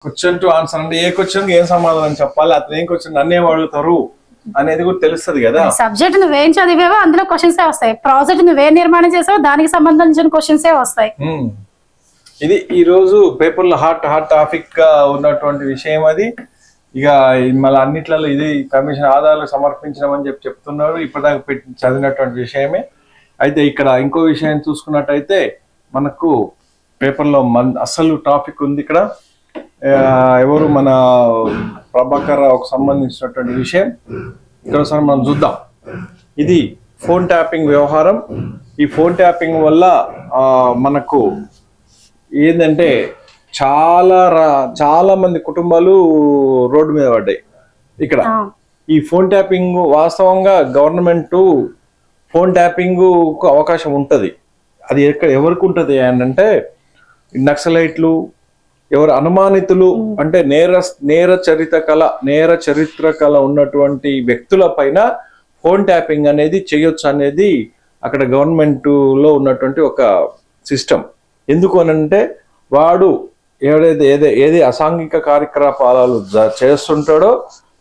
Question to answer అంటే ఏ question ఏం సమాధానం చెప్పాలి, అతను ఏం క్వశ్చన్ నన్నే అడుగుతారు అనేది కూడా తెలుస్తుంది కదా. సబ్జెక్ట్ నువ్వేం చదివేవో అందులో క్వశ్చన్స్ వస్తాయి, ప్రాజెక్ట్ నువ్వేం నిర్మాణం చేసావో దానికి సంబంధించిన క్వశ్చన్స్ వస్తాయి. ఇది ఈ రోజు పేపర్లో హాట్ టాపిక్ గా ఉన్నటువంటి విషయం. అది ఇక మళ్ళీ అన్నిట్లలో ఇది కమిషన్ ఆధారాలు సమర్పించడం చెప్తున్నారు. ఇప్పటిదాకా చదివినటువంటి విషయమే. అయితే ఇక్కడ ఇంకో విషయం చూసుకున్నట్టయితే మనకు పేపర్లో అసలు టాపిక్ ఉంది. ఇక్కడ ఎవరు మన ప్రభాకర్ రావుకు సంబంధించినటువంటి విషయం ఇక్కడ ఒకసారి మనం చూద్దాం. ఇది ఫోన్ ట్యాపింగ్ వ్యవహారం. ఈ ఫోన్ ట్యాపింగ్ వల్ల మనకు ఏంటంటే చాలా మంది కుటుంబాలు రోడ్డు మీద పడ్డాయి. ఇక్కడ ఈ ఫోన్ ట్యాపింగ్ వాస్తవంగా గవర్నమెంట్ ఫోన్ ట్యాపింగ్ అవకాశం ఉంటుంది. అది ఎవరికి ఉంటుంది అంటే నక్సలైట్లు, ఎవరు అనుమానితులు అంటే నేర చరిత్ర కళ ఉన్నటువంటి వ్యక్తుల పైన ఫోన్ ట్యాపింగ్ అనేది చేయొచ్చు అనేది అక్కడ గవర్నమెంట్ లో ఉన్నటువంటి ఒక సిస్టమ్. ఎందుకు అనంటే వాడు ఏది అసాంఘిక కార్యకలాపాలు చేస్తుంటాడో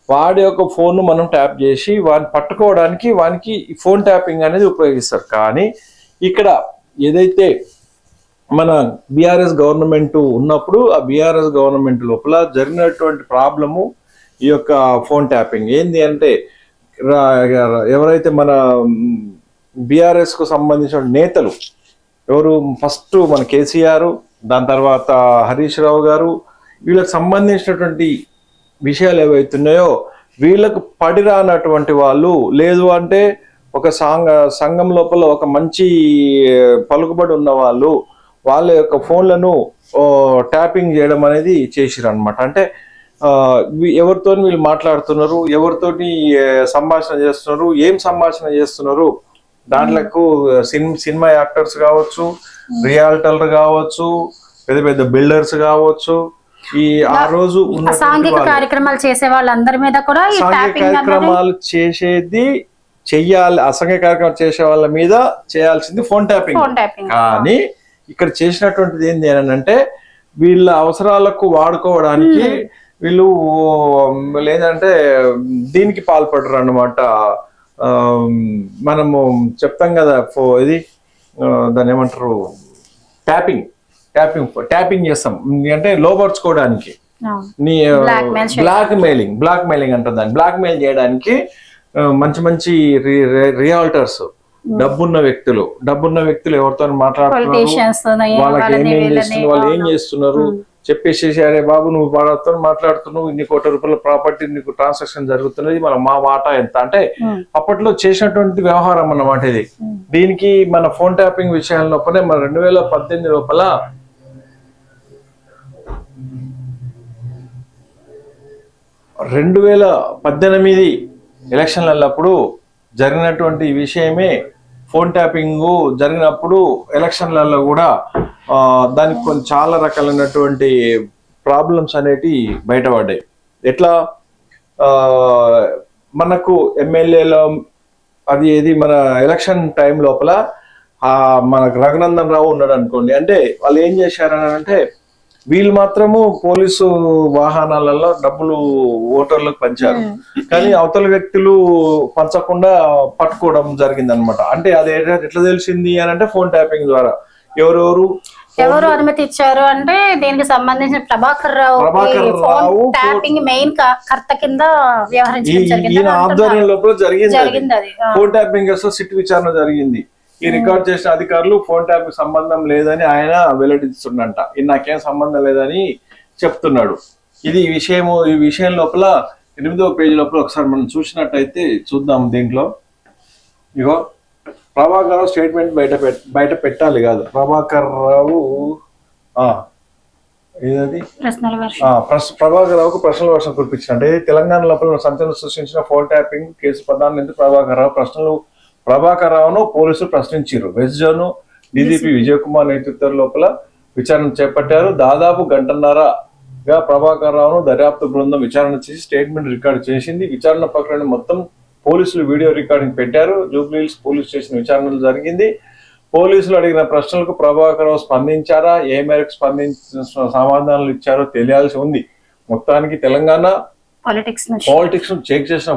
వాడి యొక్క ఫోన్ మనం ట్యాప్ చేసి వాడిని పట్టుకోవడానికి వానికి ఫోన్ ట్యాపింగ్ అనేది ఉపయోగిస్తారు. కానీ ఇక్కడ ఏదైతే మన బీఆర్ఎస్ గవర్నమెంట్ ఉన్నప్పుడు ఆ బీఆర్ఎస్ గవర్నమెంట్ లోపల జరిగినటువంటి ప్రాబ్లము ఈ యొక్క ఫోన్ ట్యాపింగ్ ఏంది అంటే ఎవరైతే మన బీఆర్ఎస్ కు సంబంధించిన నేతలు ఎవరు ఫస్ట్ మన కేసీఆర్, దాని తర్వాత హరీష్ రావు గారు, వీళ్ళకి సంబంధించినటువంటి విషయాలు ఏవైతున్నాయో వీళ్ళకు పడిరానటువంటి వాళ్ళు, లేదు అంటే ఒక సంఘం లోపల ఒక మంచి పలుకుబడి ఉన్న వాళ్ళు వాళ్ళ యొక్క ఫోన్లను ట్యాపింగ్ చేయడం అనేది చేసిరు అనమాట. అంటే ఎవరితో వీళ్ళు మాట్లాడుతున్నారు, ఎవరితోటి సంభాషణ చేస్తున్నారు, ఏం సంభాషణ చేస్తున్నారు, దాంట్లకు సినిమా యాక్టర్స్ కావచ్చు, రియాల్టర్లు కావచ్చు, పెద్ద పెద్ద బిల్డర్స్ కావచ్చు, ఈ ఆ రోజు సాంఘిక కార్యక్రమాలు చేసే వాళ్ళందరి మీద కూడా కార్యక్రమాలు చెయ్యాలి. అసాంఘిక కార్యక్రమాలు చేసే వాళ్ళ మీద చేయాల్సింది ఫోన్ ట్యాపింగ్. కానీ ఇక్కడ చేసినటువంటిది ఏంటి అని అంటే వీళ్ళ అవసరాలకు వాడుకోవడానికి వీళ్ళు లేదంటే దీనికి పాల్పడరు అన్నమాట. మనము చెప్తాం కదా ఇది దాన్ని ఏమంటారు, ట్యాపింగ్ చేస్తాం అంటే లోపరుచుకోవడానికి, బ్లాక్ మెయిలింగ్ అంటారు దాన్ని. బ్లాక్ మెయిల్ చేయడానికి మంచి రియాల్టర్స్, డబ్బున్న వ్యక్తులు ఎవరితో మాట్లాడుతున్నారు, వాళ్ళు ఏం చేస్తున్నారు చెప్పేసి, అరే బాబు నువ్వు వాళ్ళతో మాట్లాడుతున్నావు, ఇన్ని కోట్ల రూపాయల ప్రాపర్టీ నీకు ట్రాన్సాక్షన్ జరుగుతున్నది, మా వాటా ఎంత అంటే అప్పట్లో చేసినటువంటి వ్యవహారం అన్నమాట ఇది. దీనికి మన ఫోన్ ట్యాపింగ్ విషయాల లోపలే మన 2018 లోపల ఎలక్షన్లప్పుడు జరిగినటువంటి విషయమే. ఫోన్ ట్యాపింగ్ జరిగినప్పుడు ఎలక్షన్లలో కూడా దానికి కొన్ని చాలా రకాలైనటువంటి ప్రాబ్లమ్స్ అనేటివి బయటపడ్డాయి. ఎట్లా మనకు ఎమ్మెల్యేలో అది ఏది మన ఎలక్షన్ టైం లోపల మనకు రఘునందన్ రావు ఉన్నాడు అనుకోండి. అంటే వాళ్ళు ఏం చేశారని అంటే వీళ్ళు మాత్రము పోలీసు వాహనాలలో డబ్బులు ఓటర్లకు పంచారు, కానీ అవతల వ్యక్తులు పంచకుండా పట్టుకోవడం జరిగింది అనమాట. అంటే అది ఎట్లా తెలిసింది అని అంటే ఫోన్ ట్యాపింగ్ ద్వారా. ఎవరు అనుమతి ఇచ్చారు అంటే దీనికి సంబంధించిన ప్రభాకర్ రావు ట్యాపింగ్ మెయిన్ కర్త కింద ఈయన ఆధ్వర్యం లోపల జరిగింది. ఫోన్ ట్యాపింగ్ సిట్ విచారణ జరిగింది. ఈ రికార్డ్ చేసిన అధికారులు ఫోన్ ట్యాప్ సంబంధం లేదని ఆయన వెల్లడిస్తుండంట. ఇది నాకేం సంబంధం లేదని చెప్తున్నాడు. ఇది ఈ విషయం లోపల 8వ పేజీ లోపల ఒకసారి మనం చూసినట్టయితే చూద్దాం. దీంట్లో ఇగో ప్రభాకర్ రావు స్టేట్మెంట్ బయట పెట్టాలి కాదు, ప్రభాకర్ రావు ఏదది ప్రభాకర్ రావుకు ప్రశ్నల వర్షం కురిపించిన అంటే తెలంగాణ లోపల సంచలనం సృష్టించిన ఫోన్ ట్యాపింగ్ కేసు ప్రధాని ప్రభాకర్ రావు ప్రభాకర్ రావును పోలీసులు ప్రశ్నించారు. West zone DGP Vijay Kumar నేతృత్వం లోపల విచారణ చేపట్టారు. దాదాపు గంటన్నరగా ప్రభాకర్ రావును దర్యాప్తు బృందం విచారణ చేసి స్టేట్మెంట్ రికార్డు చేసింది. విచారణ ప్రక్రియ మొత్తం పోలీసులు వీడియో రికార్డింగ్ పెట్టారు. జూబ్లీహిల్స్ పోలీస్ స్టేషన్ విచారణ జరిగింది. పోలీసులు అడిగిన ప్రశ్నలకు ప్రభాకర్ రావు స్పందించారా, ఏ మేరకు సమాధానాలు ఇచ్చారో తెలియాల్సి ఉంది. మొత్తానికి తెలంగాణ పాలిటిక్స్ చెక్ చేసిన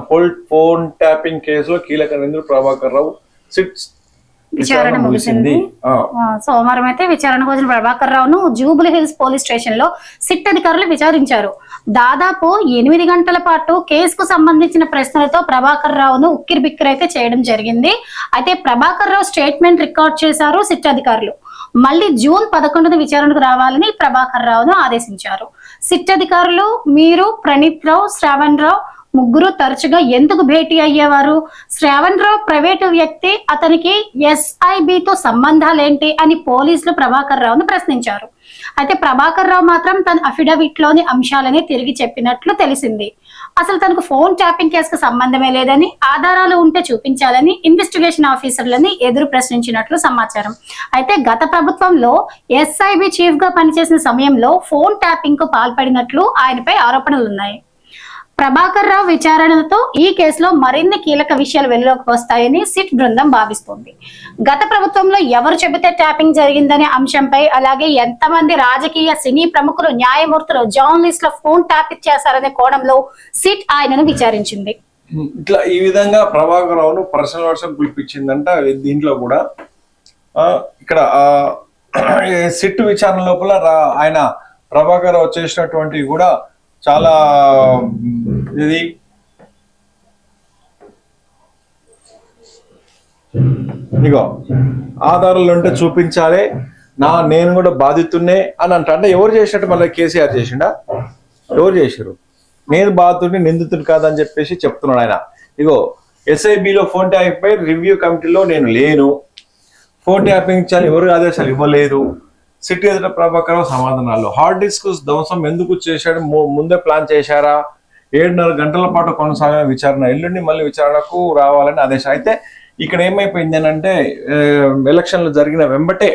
ఫోన్ ట్యాపింగ్ కేసులో కీలక నిందితుడు ప్రభాకర్ రావు సిట్ విచారణ ముగిసింది. సోమవారం అయితే విచారణకు వచ్చిన ప్రభాకర్ రావును జూబ్లీ హిల్స్ పోలీస్ స్టేషన్ లో సిట్ అధికారులు విచారించారు. దాదాపు 8 గంటల పాటు కేసుకు సంబంధించిన ప్రశ్నలతో ప్రభాకర్ రావును ఉక్కిరిబిక్కిరైతే చేయడం జరిగింది. అయితే ప్రభాకర్ రావు స్టేట్మెంట్ రికార్డ్ చేశారు సిట్ అధికారులు. మళ్ళీ జూన్ 11న విచారణకు రావాలని ప్రభాకర్ రావును ఆదేశించారు. సిట్ అధికారులు మీరు ప్రణీత్ రావు, శ్రావణ్ రావు ముగ్గురు తరచుగా ఎందుకు భేటీ అయ్యేవారు, శ్రావణ్ రావు ప్రైవేటు వ్యక్తి, అతనికి SIBతో సంబంధాలేంటి అని పోలీసులు ప్రభాకర్ రావును ప్రశ్నించారు. అయితే ప్రభాకర్ రావు మాత్రం తన అఫిడవిట్ లోని అంశాలని తిరిగి చెప్పినట్లు తెలిసింది. అసలు తనకు ఫోన్ ట్యాపింగ్ కేసుకు సంబంధమే లేదని, ఆధారాలు ఉంటే చూపించాలని ఇన్వెస్టిగేషన్ ఆఫీసర్లని ఎదురు ప్రశ్నించినట్లు సమాచారం. అయితే గత ప్రభుత్వంలో SIB చీఫ్ గా పనిచేసిన సమయంలో ఫోన్ ట్యాపింగ్ కు పాల్పడినట్లు ఆయనపై ఆరోపణలున్నాయి. ప్రభాకర్ రావు విచారణతో ఈ కేసులో మరిన్ని కీలక విషయాలు వెలుగులోకి వస్తాయని సిట్ బృందం భావిస్తోంది. గత ప్రభుత్వంలో ఎవరు చెబితే ట్యాపింగ్ జరిగిందనే అంశంపై, అలాగే ఎంతమంది రాజకీయ సినీ ప్రముఖులు, న్యాయమూర్తులు, జర్నలిస్టుల ఫోన్ ట్యాప్ చేశారనే కోణంలో సిట్ ఆయనను విచారించింది. ఇట్లా ఈ విధంగా ప్రభాకర్ రావును పర్సనల్ వాట్సాప్ పిలిపించిందంట. దీంట్లో కూడా ఇక్కడ సిట్ విచారణ లోపల ఆయన ప్రభాకర్ రావు చేసినటువంటివి కూడా చాలా ఇది ఇగో ఆధారాలు ఉంటే చూపించాలి, నేను కూడా బాధితున్నే అని అంటే ఎవరు చేసినట్టు మళ్ళీ కేసీఆర్ చేసిండా? ఎవరు చేశారు? నేను బాధితుడిని, నిందితుడు కాదని చెప్పేసి చెప్తున్నాడు ఆయన. ఇగో SIBలో ఫోన్ ట్యాపింగ్ రివ్యూ కమిటీలో నేను లేను, ఫోన్ ట్యాపింగ్ ఇచ్చాను, ఎవరు ఆదేశాలు ఇవ్వలేదు. సిటీ ఎదుట ప్రభాకర్ రావు సమాధానాలు. హార్డ్ డిస్క్ ధ్వంసం ఎందుకు చేశాడు, ముందే ప్లాన్ చేశారా, 7.5 గంటల పాటు కొనసాగిన విచారణ, ఎల్లుండి మళ్ళీ విచారణకు రావాలని ఆదేశం. అయితే ఇక్కడ ఏమైపోయింది అని అంటే ఎలక్షన్లు జరిగిన వెంబటే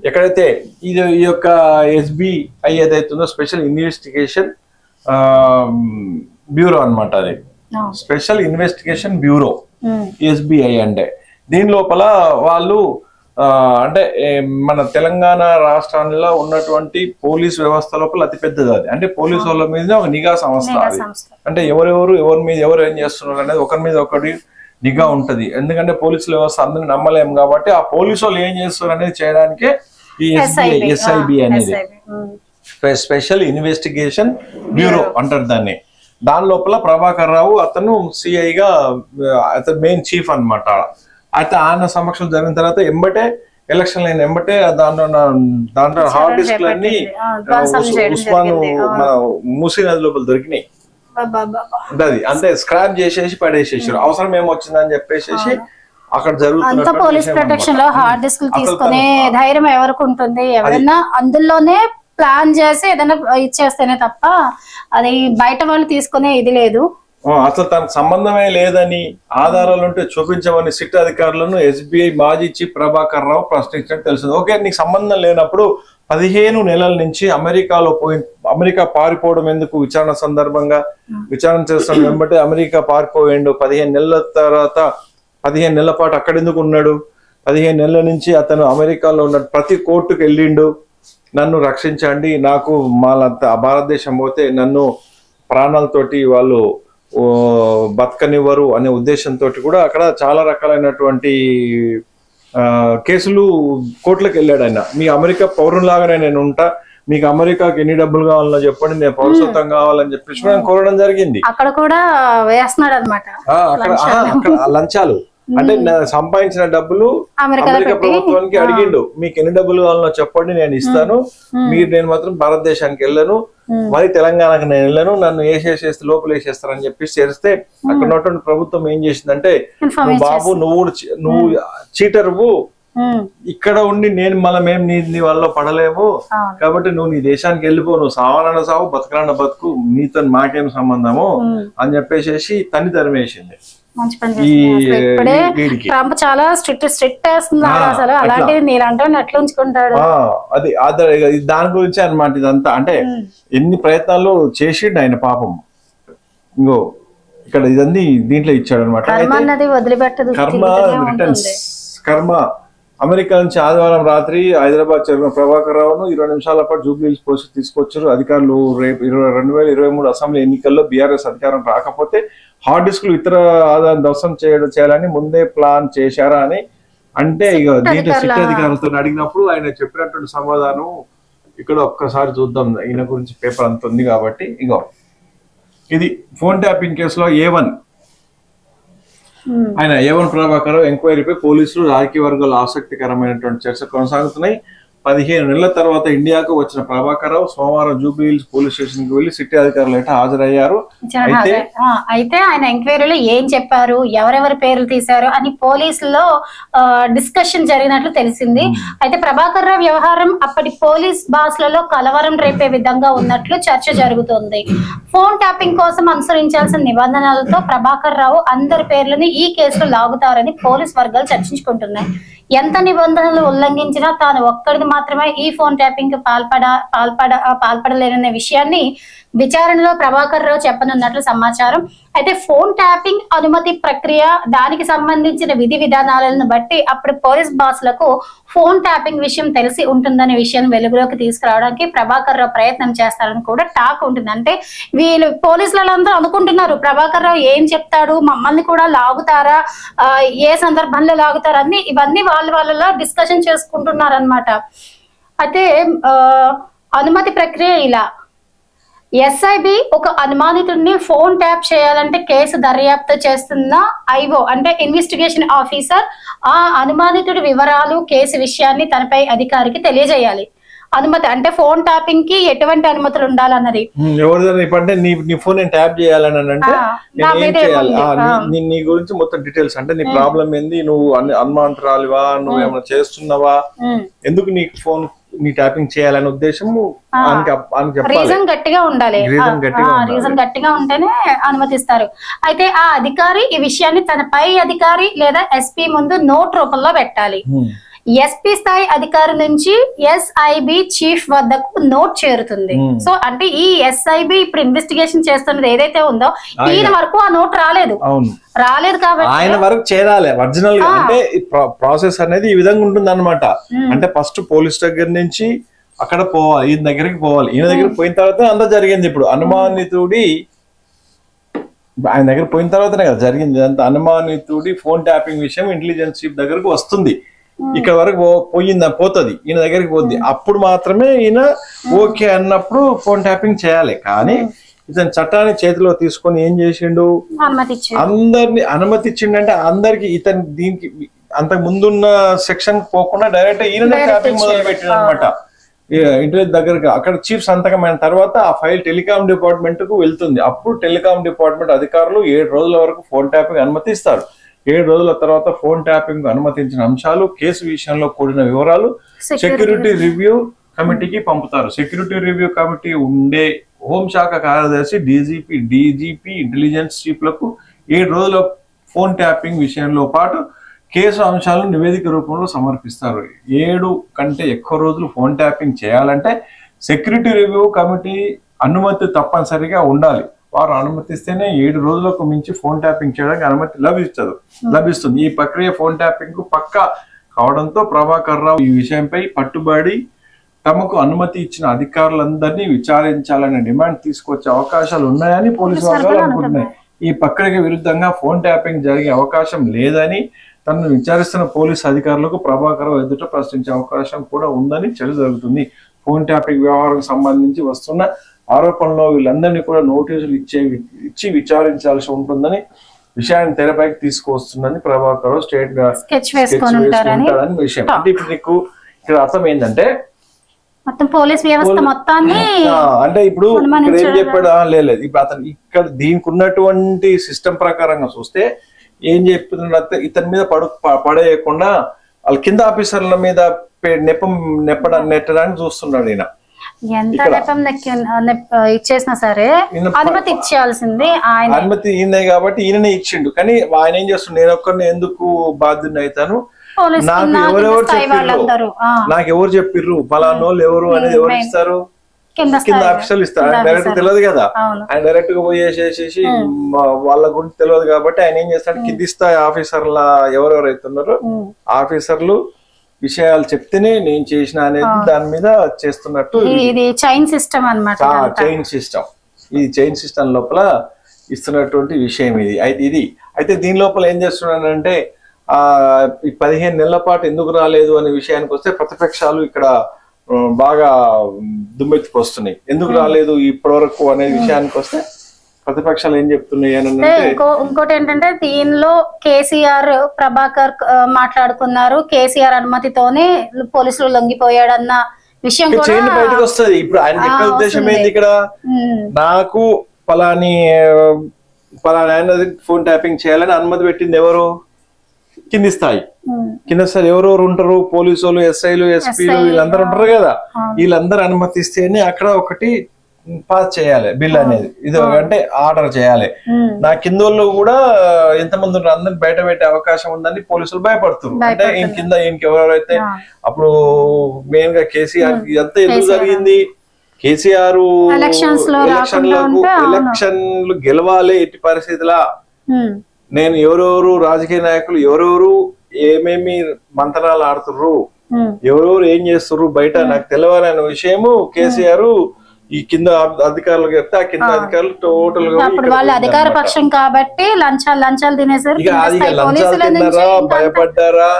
ఎక్కడైతే ఈ యొక్క SBI ఏదైతుందో స్పెషల్ ఇన్వెస్టిగేషన్ బ్యూరో అన్నమాట, అది స్పెషల్ ఇన్వెస్టిగేషన్ బ్యూరో SBI అంటే దీని లోపల వాళ్ళు అంటే మన తెలంగాణ రాష్ట్రంలో ఉన్నటువంటి పోలీస్ వ్యవస్థ లోపల అతి పెద్దది అది. అంటే పోలీసు వాళ్ళ మీద ఒక నిఘా సంస్థ అది. అంటే ఎవరి మీద ఎవరు ఏం చేస్తున్నారు అనేది ఒకరి మీద ఒకటి నిఘా ఉంటది. ఎందుకంటే పోలీసు వ్యవస్థ అందరిని నమ్మలేము కాబట్టి ఆ పోలీసు వాళ్ళు ఏం చేస్తున్నారు అనేది చేయడానికే ఈ SIB అనేది స్పెషల్ ఇన్వెస్టిగేషన్ బ్యూరో అంటారు దాన్ని. దాని లోపల ప్రభాకర్ రావు అతను CIగా అతను మెయిన్ చీఫ్ అన్నమాట. అయితే ఆయన సమక్షం జరిగిన తర్వాత ఎంబటే ఎలక్షన్ అయిన ఎంబటే దాంట్లో హార్డ్ డిస్క్ అన్ని ఉస్మాన్ మూసీ నది లోపల దొరికినాయి. అది అంతే స్క్రాప్ చేసేసి పడేసేసారు. అవసరం ఏమొచ్చిందని చెప్పేసి అక్కడ జరుగుతున్న పోలీస్ ప్రొటెక్షన్ లో హార్డ్ డిస్క్ తీసుకునే ధైర్యం ఎవరికి ఉంటుంది? ఎవరైనా అందులోనే ప్లాన్ చేసి ఏదైనా ఇచ్చేస్తేనే తప్ప అది బయట వాళ్ళు తీసుకునే ఇది లేదు. అసలు తనకు సంబంధమే లేదని ఆధారాలు ఉంటే చూపించమని సిట్ అధికారులను SBI మాజీ చీఫ్ ప్రభాకర్ రావు ప్రశ్నించినట్టు తెలిసింది. ఓకే, నీకు సంబంధం లేనప్పుడు 15 నెలల నుంచి అమెరికా పారిపోవడం ఎందుకు? విచారణ సందర్భంగా విచారణ చేస్తాను వెంబటే అమెరికా పారిపోయాడు. 15 నెలల తర్వాత 15 నెలల పాటు అక్కడెందుకు ఉన్నాడు? 15 నెలల నుంచి అతను అమెరికాలో ఉన్నాడు. ప్రతి కోర్టుకు వెళ్ళిండు, నన్ను రక్షించండి, నాకు భారతదేశం పోతే నన్ను ప్రాణాలతోటి వాళ్ళు బతకనివ్వరు అనే ఉద్దేశంతో కూడా అక్కడ చాలా రకాలైనటువంటి కేసులు కోర్టులకు వెళ్ళాడు ఆయన. మీ అమెరికా పౌరులాగానే నేను ఉంటా, మీకు అమెరికాకి ఎన్ని డబ్బులు కావాలన్నా చెప్పండి, నేను పౌరసత్వం కావాలని చెప్పేసి కూడా కోరడం జరిగింది. అక్కడ కూడా వేస్తున్నాడు అనమాట అక్కడ లంచాలు. అంటే సంపాదించిన డబ్బులు అమెరికా ప్రభుత్వానికి అడిగిండు, మీకు ఎన్ని డబ్బులు కావాలన్నా చెప్పండి నేను ఇస్తాను, నేను మాత్రం భారతదేశానికి వెళ్ళను, మరి తెలంగాణకు నేను వెళ్ళను, నన్ను వేసేసేస్తే లోపల వేసేస్తారని చెప్పేసి చేస్తే అక్కడ ఉన్నటువంటి ప్రభుత్వం ఏం చేసిందంటే, బాబు నువ్వు చీటరువు, ఇక్కడ ఉండి నేను మళ్ళీ మేము నీ వల్ల పడలేము కాబట్టి నువ్వు నీ దేశానికి వెళ్ళిపో, నువ్వు సావాలన్న సావు బతకాలన్న బతుకు, నీతో మాకేం సంబంధము అని చెప్పేసి తన్ని తరిమేసింది. చాలా స్ట్రిక్ట్ వేస్తున్నారు అసలు. అలాంటిది నీలంటే ఎట్లా ఉంచుకుంటాడు? అది దాని గురించి అన్నమాట ఇదంతా. అంటే ఎన్ని ప్రయత్నాలు చేసిండు ఆయన పాపం. ఇంకో ఇక్కడ ఇదన్నీ దీంట్లో ఇచ్చాడు అనమాట. వదిలిపెట్టదు. కర్మ అమెరికా నుంచి ఆదివారం రాత్రి హైదరాబాద్ చేరుకున్న ప్రభాకర్ రావును 20 నిమిషాల పాటు జూబ్లీహిల్స్ పోలీసులు తీసుకొచ్చారు. అధికారులు రేపు 2023 అసెంబ్లీ ఎన్నికల్లో బీఆర్ఎస్ అధికారం రాకపోతే హార్డ్ డిస్క్లు ఇతర ఆదాయం ధ్వంసం చేయాలని ముందే ప్లాన్ చేశారా అని అంటే ఇక దీంట్లో సిట్ అధికారులతో అడిగినప్పుడు ఆయన చెప్పినటువంటి సమాధానం ఇక్కడ ఒక్కసారి చూద్దాం. ఈయన గురించి పేపర్ అంత ఉంది కాబట్టి ఇగో ఇది ఫోన్ ట్యాపింగ్ కేసులో A1 ఆయన A1 ప్రభాకర్ ఎంక్వైరీపై పోలీసులు రాజకీయ వర్గాల ఆసక్తికరమైనటువంటి చర్చలు కొనసాగుతున్నాయి. 15 నెలల తర్వాత ఇండియాకు వచ్చిన ప్రభాకర్ రావు సోమవారం జూబ్లీహిల్స్ పోలీస్ స్టేషన్ కి వెళ్లి సిటీ అధికారులు అయితే హాజరయ్యారు. అయితే ఆయన ఎంక్వైరీలో ఏం చెప్పారు, ఎవరెవరి పేర్లు తీశారు అని పోలీసులో డిస్కషన్ జరిగినట్లు తెలిసింది. అయితే ప్రభాకర్ రావు వ్యవహారం అప్పటి పోలీస్ బాస్లలో కలవరం రేపే విధంగా ఉన్నట్లు చర్చ జరుగుతోంది. ఫోన్ ట్యాపింగ్ కోసం అనుసరించాల్సిన నిబంధనలతో ప్రభాకర్ రావు అందరి పేర్లని ఈ కేసులో లాగుతారని పోలీస్ వర్గాలు చర్చించుకుంటున్నాయి. ఎంత నిబంధనలు ఉల్లంఘించినా తాను ఒక్కడిది మాత్రమే ఈ ఫోన్ ట్యాపింగ్ కి పాల్పడలేననే విషయాన్ని విచారణలో ప్రభాకర్ రావు చెప్పనున్నట్లు సమాచారం. అయితే ఫోన్ ట్యాపింగ్ అనుమతి ప్రక్రియ దానికి సంబంధించిన విధి విధానాలను బట్టి అప్పుడు పోలీస్ బాస్లకు ఫోన్ ట్యాపింగ్ విషయం తెలిసి ఉంటుందనే విషయాన్ని వెలుగులోకి తీసుకురావడానికి ప్రభాకర్ రావు ప్రయత్నం చేస్తారని కూడా టాక్ ఉంటుంది. అంటే వీళ్ళు పోలీసులందరూ అనుకుంటున్నారు ప్రభాకర్ రావు ఏం చెప్తాడు, మమ్మల్ని కూడా లాగుతారా, ఏ సందర్భంలో లాగుతారా అని ఇవన్నీ వాళ్ళలో డిస్కషన్ చేసుకుంటున్నారు అన్నమాట. అయితే అనుమతి ప్రక్రియ ఇలా ఎస్ఐబి ఒక అనుమానితుడిని ఫోన్ ట్యాప్ చేయాలంటే కేసు దర్యాప్తు చేస్తున్న ఐఓ అంటే ఇన్వెస్టిగేషన్ ఆఫీసర్ ఆ అనుమానితుడి వివరాలు కేసు విషయాన్ని తనపై అధికారికి తెలియజేయాలి. అనుమతి అంటే ఫోన్ ట్యాపింగ్ కి ఎటువంటి అనుమతులు ఉండాలన్నది ఎవరిదంటే నీ ఫోన్ నేను ట్యాప్ చేయాలని అంటే నీ గురించి మొత్తం డీటెయిల్స్ అంటే నీ ప్రాబ్లం ఏంది, నువ్వు అనుమానంతరాలివా, నువ్వు ఏమైనా చేస్తున్నావా, ఎందుకు నీ ఫోన్ నీ ట్యాపింగ్ చేయాలనే ఉద్దేశం రీజన్ గట్టిగా ఉండాలి. రీజన్ గట్టిగా ఉంటేనే అనుమతిస్తారు. అయితే ఆ అధికారి ఈ విషయాన్ని తన పై అధికారి లేదా ఎస్పీ ముందు నోట్ రూపంలో పెట్టాలి. ఎస్పీ స్థాయి అధికారి నుంచి ఎస్ఐబి చీఫ్ వద్దకు నోట్ చేరుతుంది. సో అంటే ఈ ఎస్ఐబి ఇప్పుడు ఇన్వెస్టిగేషన్ చేస్తున్నది ఏదైతే ఉందో ఈయన వరకు ఆ నోట్ రాలేదు కాబట్టి ఆయన వరకు చేరాలి. ఒరిజినల్ గా అంటే ప్రాసెస్ అనేది ఈ విధంగా ఉంటుంది అన్నమాట. అంటే ఫస్ట్ పోలీస్ దగ్గర నుంచి అక్కడ పోవాలి, ఈయన దగ్గరికి పోవాలి. ఈయన దగ్గర పోయిన తర్వాత అంతా జరిగింది. ఇప్పుడు అనుమానితుడి ఆయన దగ్గర పోయిన తర్వాతనే కదా జరిగింది అంత. అనుమానితుడి ఫోన్ ట్యాపింగ్ విషయం ఇంటెలిజెన్స్ చీఫ్ దగ్గరకు వస్తుంది. ఇక్కడ వరకు పోతుంది, ఈయన దగ్గరికి పోద్ది. అప్పుడు మాత్రమే ఈయన ఓకే అన్నప్పుడు ఫోన్ ట్యాపింగ్ చేయాలి. కానీ ఇతను చట్టాన్ని చేతిలో తీసుకొని ఏం చేసిండు, అందరిని అనుమతి ఇచ్చిండంటే అందరికి ఇతను దీనికి అంతకు ముందున్న సెక్షన్ పోకుండా డైరెక్ట్ ఈయన ట్యాపింగ్ మొదలు పెట్టిండు అనమాట. ఇంటెలిజెన్స్ దగ్గరకు అక్కడ చీఫ్ సంతకమైన తర్వాత ఆ ఫైల్ టెలికాం డిపార్ట్మెంట్ కు వెళ్తుంది. అప్పుడు టెలికాం డిపార్ట్మెంట్ అధికారులు 7 రోజుల వరకు ఫోన్ ట్యాపింగ్ అనుమతిస్తారు. 7 రోజుల తర్వాత ఫోన్ ట్యాపింగ్ అనుమతించిన అంశాలు, కేసు విషయంలో కూడిన వివరాలు సెక్యూరిటీ రివ్యూ కమిటీకి పంపుతారు. సెక్యూరిటీ రివ్యూ కమిటీ ఉండే హోంశాఖ కార్యదర్శి, డీజీపీ, ఇంటెలిజెన్స్ చీఫ్లకు 7 రోజుల ఫోన్ ట్యాపింగ్ విషయంలో పాటు కేసు అంశాలను నివేదిక రూపంలో సమర్పిస్తారు. 7 కంటే ఎక్కువ రోజులు ఫోన్ ట్యాపింగ్ చేయాలంటే సెక్యూరిటీ రివ్యూ కమిటీ అనుమతి తప్పనిసరిగా ఉండాలి. వారు అనుమతిస్తేనే 7 రోజులకు మించి ఫోన్ ట్యాపింగ్ చేయడానికి అనుమతి లభిస్తుంది. ఈ ప్రక్రియ ఫోన్ ట్యాపింగ్ కు పక్కా కావడంతో ప్రభాకర్ రావు ఈ విషయంపై పట్టుబడి తమకు అనుమతి ఇచ్చిన అధికారులందరినీ విచారించాలనే డిమాండ్ తీసుకొచ్చే అవకాశాలు ఉన్నాయని పోలీసు వర్గాలు అనుకుంటున్నాయి. ఈ ప్రక్రియకు విరుద్ధంగా ఫోన్ ట్యాపింగ్ జరిగే అవకాశం లేదని తనను విచారిస్తున్న పోలీసు అధికారులకు ప్రభాకర్ రావు ఎదుట ప్రశ్నించే అవకాశం కూడా ఉందని చర్చ జరుగుతుంది. ఫోన్ ట్యాపింగ్ వ్యవహారం సంబంధించి వస్తున్న ఆరోపణలో వీళ్ళందరినీ కూడా నోటీసులు ఇచ్చి విచారించాల్సి ఉంటుందని విషయాన్ని తెరపైకి తీసుకొస్తుందని ప్రభాకర్ రావు స్టేట్ గా స్కెచ్ వేసుకుంటారని విషయం. అంటే ఇప్పుడు నీకు ఇక్కడ అర్థం ఏంటంటే పోలీస్ వ్యవస్థ మొత్తాన్ని అంటే ఇప్పుడు ఏం చెప్పాడు లేదు. ఇప్పుడు అతను ఇక్కడ దీనికి ఉన్నటువంటి సిస్టమ్ ప్రకారంగా చూస్తే ఏం చెప్తున్నాడు, ఇతని మీద పడేయకుండా వాళ్ళ కింద ఆఫీసర్ల మీద నెట్టడానికి చూస్తున్నాడు. ఈయన ఎంత ఇచ్చేసినా సరే అనుమతి ఇచ్చేయాల్సింది ఆయన, అనుమతి ఈయన కాబట్టి ఈయననే ఇచ్చిండు. కానీ ఆయన ఏం చేస్తుండే, నేను ఒక్కరిని ఎందుకు బాధ్యుని అవుతాను, నాకు ఎవరు చెప్పిర్రు ఫలానోళ్ళు ఎవరు అనేది ఎవరు ఇస్తారు, కింద ఆఫీసర్లు ఇస్తారు. డైరెక్ట్ తెలియదు కదా, ఆయన డైరెక్ట్ గా పోయేసేసి వాళ్ళ గురించి తెలియదు కాబట్టి ఆయన ఏం చేస్తాడు, కింది స్థాయి ఆఫీసర్ల ఎవరెవరు అవుతున్నారో ఆఫీసర్లు విషయాలు చెప్తేనే నేను చేసిన అనేది దాని మీద చేస్తున్నట్టు ఇది చైన్ సిస్టమ్ అన్నమాట. చైన్ సిస్టమ్, ఈ చైన్ సిస్టమ్ లోపల ఇస్తున్నటువంటి విషయం ఇది. అయితే దీని లోపల ఏం చేస్తున్నానంటే ఈ 15 నెలల పాటు ఎందుకు రాలేదు అనే విషయానికి వస్తే ప్రతిపక్షాలు ఇక్కడ బాగా దుమ్మెత్తిపోస్తున్నాయి. ఎందుకు రాలేదు ఇప్పటివరకు అనే విషయానికి వస్తే ప్రతిపక్షాలు ఏం చెప్తున్నాయి అని అంటే, ఇంకోటి ఏంటంటే దీనిలో కేసీఆర్ ప్రభాకర్ మాట్లాడుకున్నారు, కేసీఆర్ అనుమతితోనే పోలీసులు లొంగిపోయాడన్న విషయం కూడా బయటకు వస్తుంది. ఇప్పుడు ఆయన చెప్పే ఉద్దేశం ఏంటి, ఇక్కడ నాకు పలాని ఫోన్ ట్యాపింగ్ చేయాలని అనుమతి పెట్టింది ఎవరు, కింది స్థాయి ఎవరెవరు ఉంటారు, పోలీసులు, ఎస్ఐలు, ఎస్పీలు వీళ్ళందరూ ఉంటారు కదా, వీళ్ళందరూ అనుమతిస్తేనే అక్కడ ఒకటి పాస్ చేయాలి బిల్ అనేది, ఇది అంటే ఆర్డర్ చేయాలి. నా కింద వాళ్ళు కూడా ఎంతమంది ఉన్నారు అందరిని బయట పెట్టే అవకాశం ఉందని పోలీసులు భయపడుతున్నారు. అంటే కింద ఇంకెవరైతే అప్పుడు మెయిన్ గా కేసీఆర్ ఇదంతా ఎందుకు జరిగింది, కేసీఆర్ ఎలక్షన్లు గెలవాలి ఎట్టి పరిస్థితులా, నేను ఎవరెవరు రాజకీయ నాయకులు ఎవరెవరు ఏమేమి మంత్రాలు ఆడుతుర్రు, ఎవరెవరు ఏం చేస్తుర్రు బయట నాకు తెలియాలనే విషయము కేసీఆర్ ఈ కింద అధికారులకు చెప్తే ఆ కింద అధికారులు టోటల్ గా వాళ్ళు అధికార పక్షం కాబట్టి లంచాలు తినేసారు. భయపడ్డారా,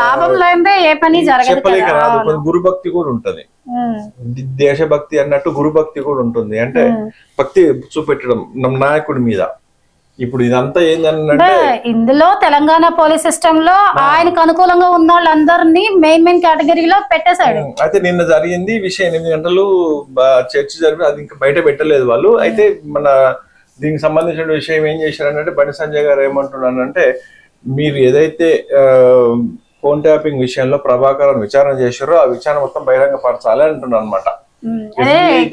లాభం లేదే ఏ పని చెప్పలేక రాదు. గురుభక్తి కూడా ఉంటది, దేశభక్తి అన్నట్టు గురుభక్తి కూడా ఉంటుంది. అంటే భక్తి చూపెట్టడం నాయకుడి మీద. ఇప్పుడు ఇదంతా ఏంటంటే ఇందులో తెలంగాణ పోలీస్ సిస్టమ్ లో ఆయనకు అనుకూలంగా ఉన్న వాళ్ళందరినీ మెయిన్ కేటగిరీలో పెట్టేశాడు. అయితే నిన్న జరిగింది విషయం 8 గంటలు చర్చ జరిపి అది ఇంకా బయట పెట్టలేదు వాళ్ళు. అయితే మన దీనికి సంబంధించిన విషయం ఏం చేశారంటే బండి సంజయ్ గారు ఏమంటున్నారంటే, మీరు ఏదైతే ఫోన్ ట్యాపింగ్ విషయంలో ప్రభాకర్ విచారణ చేశారో ఆ విచారణ మొత్తం బహిరంగ పరచాలి అంటున్నారు అనమాట.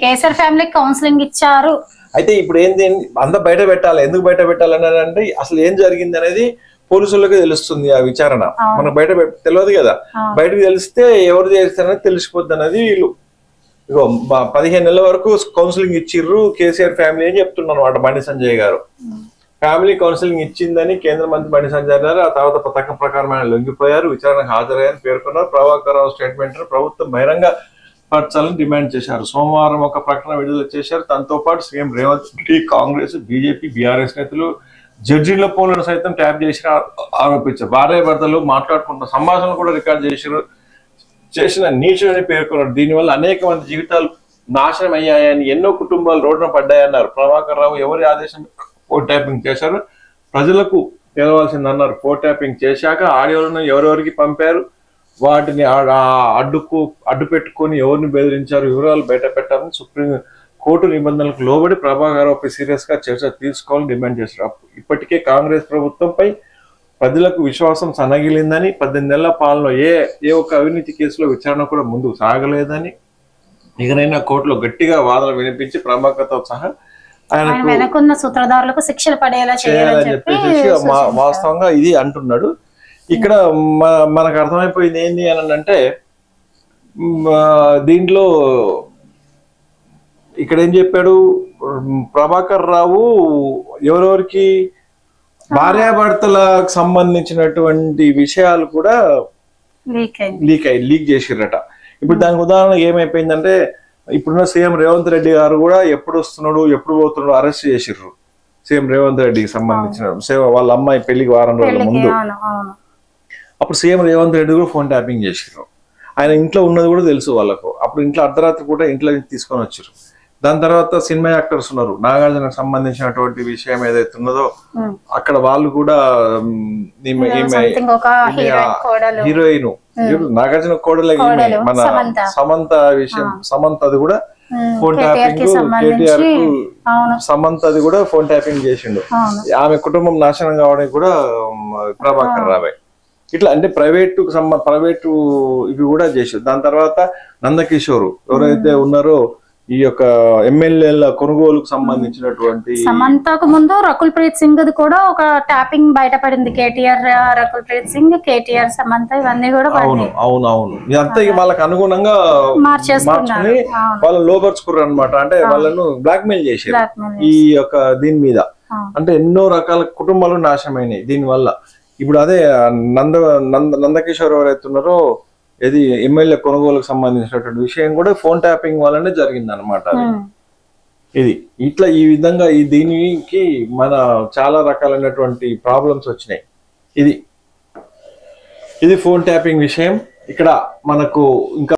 కేసీఆర్ ఫ్యామిలీ కౌన్సిలింగ్ ఇచ్చారు. అయితే ఇప్పుడు ఏంది అంతా బయట పెట్టాలి, ఎందుకు బయట పెట్టాలని అంటే అసలు ఏం జరిగింది అనేది పోలీసులకే తెలుస్తుంది. ఆ విచారణ మనకు బయట తెలియదు కదా, బయటకు తెలిస్తే ఎవరు చేస్తారనేది తెలిసిపోద్ది అనేది వీళ్ళు. ఇగో 15 నెలల వరకు కౌన్సిలింగ్ ఇచ్చిర్రు కేసీఆర్ ఫ్యామిలీ అని చెప్తున్నారు అన్నమాట బండి సంజయ్ గారు. ఫ్యామిలీ కౌన్సిలింగ్ ఇచ్చిందని కేంద్ర మంత్రి బండి సంజయ్ గారు ఆ తర్వాత పథకం ప్రకారం ఆయన లొంగిపోయారు, విచారణకు హాజరయ్యారని పేర్కొన్నారు. ప్రభాకర్ రావు స్టేట్మెంట్ ప్రభుత్వం బహిరంగ పరచాలని డిమాండ్ చేశారు. సోమవారం ఒక ప్రకటన విడుదల చేశారు. దాంతో పాటు CM Revanth Reddy, Congress, BJP, BRS నేతలు జడ్జీల ఫోన్లను సైతం ట్యాప్ చేసి ఆరోపించారు. భార్యాభర్తలు మాట్లాడుకుంటున్న సంభాషణలు కూడా రికార్డ్ చేసిన నీచులని పేర్కొన్నారు. దీనివల్ల అనేక మంది జీవితాలు నాశనం అయ్యాయని, ఎన్నో కుటుంబాలు రోడ్డున పడ్డాయన్నారు. ప్రభాకర్ రావు ఎవరి ఆదేశం ఫోన్ ట్యాపింగ్ చేశారు ప్రజలకు తెలవాల్సిందన్నారు. ఫోన్ ట్యాపింగ్ చేశాక ఆడియోలను ఎవరెవరికి పంపారు, వాటిని అడ్డు పెట్టుకుని ఎవరిని బెదిరించారు, వివరాలు బయట పెట్టాలని సుప్రీం కోర్టు నిబంధనలకు లోబడి ప్రభాకర్ రావుపై సీరియస్ గా చర్చ తీసుకోవాలని డిమాండ్ చేశారు. ఇప్పటికే కాంగ్రెస్ ప్రభుత్వంపై ప్రజలకు విశ్వాసం సన్నగిలిందని, 18 నెలల పాలనలో ఏ ఒక్క అవినీతి కేసులో విచారణ కూడా ముందుకు సాగలేదని, ఇకనైనా కోర్టులో గట్టిగా వాదనలు వినిపించి ప్రభాకర్తో సహా ఆయనకున్న సూత్రధారులకు శిక్షలు పడేలా చేయాలని చెప్పేసి వాస్తవంగా ఇది అంటున్నాడు. ఇక్కడ మనకు అర్థమైపోయింది ఏంది అని అంటే, దీంట్లో ఇక్కడ ఏం చెప్పాడు ప్రభాకర్ రావు, ఎవరెవరికి భార్యాభర్తలకు సంబంధించినటువంటి విషయాలు కూడా లీక్ చేసిరట. ఇప్పుడు దానికి ఉదాహరణ ఏమైపోయిందంటే, ఇప్పుడున్న సీఎం రేవంత్ రెడ్డి గారు కూడా ఎప్పుడు వస్తున్నాడు ఎప్పుడు పోతున్నాడు అరెస్ట్ చేసిర్రు. సీఎం రేవంత్ రెడ్డికి సంబంధించిన వాళ్ళ అమ్మాయి పెళ్లికి వారం రోజుల ముందు. అప్పుడు సీఎం రేవంత్ రెడ్డి కూడా ఫోన్ ట్యాపింగ్ చేసారు. ఆయన ఇంట్లో ఉన్నది కూడా తెలుసు వాళ్ళకు. అప్పుడు ఇంట్లో అర్ధరాత్రి కూడా ఇంట్లో తీసుకొని వచ్చారు. దాని తర్వాత సినిమా యాక్టర్స్ ఉన్నారు, నాగార్జునకు సంబంధించినటువంటి విషయం ఏదైతే ఉన్నదో అక్కడ వాళ్ళు కూడా హీరోయిన్ నాగార్జున కోడలే మన సమంత విషయం, సమంతది కూడా ఫోన్ ట్యాపింగ్, కేటీఆర్ కు సమంతది కూడా ఫోన్ ట్యాపింగ్ చేసిండు. ఆమె కుటుంబం నాశనం కావడానికి కూడా ప్రభాకర్ రావు. ఇట్లా అంటే ప్రైవేటు ఇవి కూడా చేశారు. దాని తర్వాత నందకిషోర్ ఎవరైతే ఉన్నారో ఈ యొక్క ఎమ్మెల్యేల కొనుగోలుకు సంబంధించినటువంటి, సమంతకు ముందు రకుల్ ప్రీత్ సింగ్ కూడా ఒక ట్యాపింగ్ బయటపడింది. కేటీఆర్ రకుల్ ప్రీత్ సింగ్, కేటీఆర్ సమంత ఇవన్నీ కూడా అవును ఇదంతా వాళ్ళకి అనుగుణంగా మార్చుకుని వాళ్ళు లోపరుచుకున్నారు అనమాట. అంటే వాళ్ళను బ్లాక్ మెయిల్ చేశారు ఈ యొక్క దీని మీద. అంటే ఎన్నో రకాల కుటుంబాలు నాశనమైనాయి దీని వల్ల. ఇప్పుడు అదే నందకిషోర్ ఎవరైతే ఉన్నారో ఇది ఎమ్మెల్యే కొనుగోలుకు సంబంధించినటువంటి విషయం కూడా ఫోన్ ట్యాపింగ్ వల్లనే జరిగింది అనమాట. ఇది ఇట్లా ఈ విధంగా దీనికి మన చాలా రకాలైనటువంటి ప్రాబ్లమ్స్ వచ్చినాయి. ఇది ఫోన్ ట్యాపింగ్ విషయం. ఇక్కడ మనకు ఇంకా